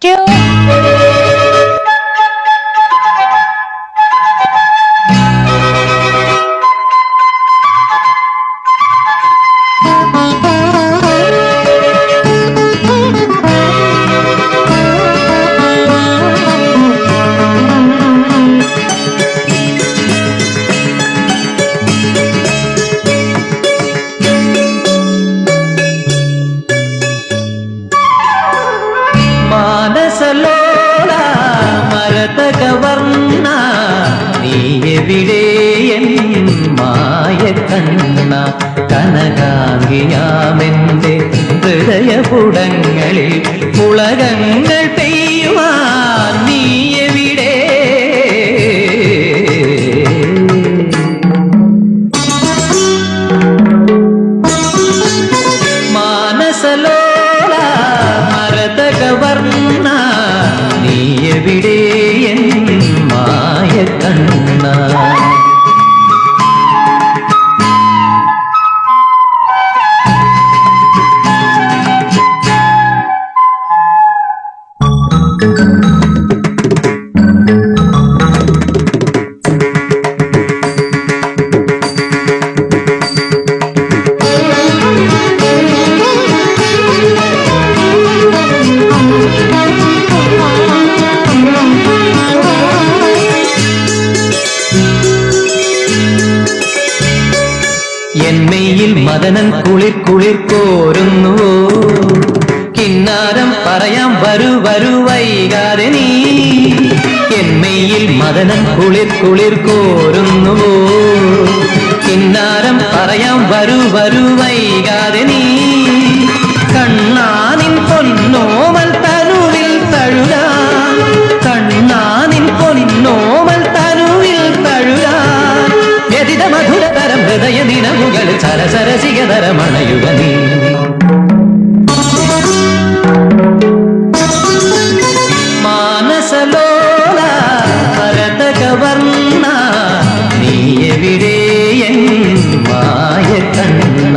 2 മാനസലോല മരതകവർണ്ണ നീയെവിടെ N മായക്കണ്ണ കനകാംഗിയാമെന്റെ ഹൃദയപുടങ്ങളിൽ പുളകങ്ങൾ പെയ്യുവാൻ നീയെവിടെ മാനസലോല മരതകവർണ്ണ നീയെവിടെ N മായക്കണ്ണ എന്മയിൽ Madanan കുളിർ കുളിർ കോരുന്നുവോ കിന്നാരം പറയാം വരൂ വരൂ വൈകാതെ നീ എന്മയിൽ മദനൻ കുളിർ കുളിർ കോരുന്നുവോ കിന്നാരം പറയാം വരൂ വരൂ വൈകാതെ നീ കണ്ണാനിൻ പൊന്നോമൽ തനുവിൽ തഴുകാൻ കണ്ണാനിൻ പൊന്നോമൽ തനുവിൽ തഴുകാൻ വ്യതിത മധുരതരം ഹൃദയ ദിനമുകൾ സരസരസികതരമണയുക നീ മാനസലോല മരതകവർണ്ണ നീയെവിടെ എൻ മായക്കണ്ണ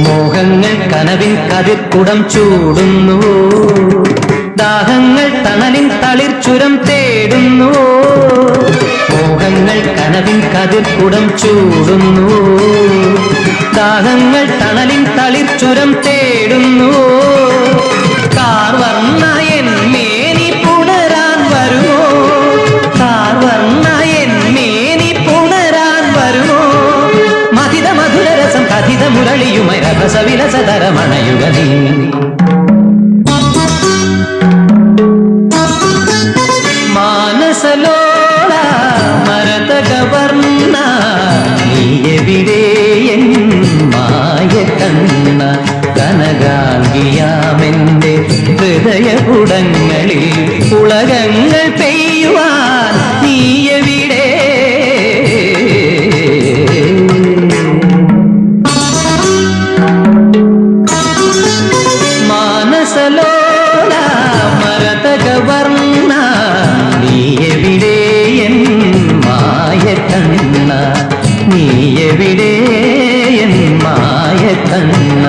മോഹങ്ങൾ കനവിൻ കതിർക്കുടം ചൂടുന്നു ദാഹങ്ങൾ തണലിൻ തളിർച്ചുരം തേടുന്നു മോഹങ്ങൾ കനവിൻ കതിർക്കുടം ചൂടുന്നു ദാഹങ്ങൾ തണലിൻ തളിർച്ചുരം തേടുന്നു കാർവർണ്ണ എന്മേനി പുണരാൻ വരുമോ കാർവർണ്ണ എന്മേനി പുണരാൻ വരുമോ മതിത മധുരരസം കഥിത മുരളിയുമൈ രസവിലസതരമണയുക നീ മാനസലോല മരതകവർണ്ണ നീയെവിടെ എൻ മായക്കണ്ണ കനകാംഗിയാമെന്റെ ഹൃദയപുടങ്ങളിൽ പുളകങ്ങൾ പെയ്യുവാൻ നീയെവിടെ മാനസലോല മരതകവർണ്ണ നീയെവിടെ എൻ മായക്കണ്ണ നീയെവിടെ എൻ മായക്കണ്ണ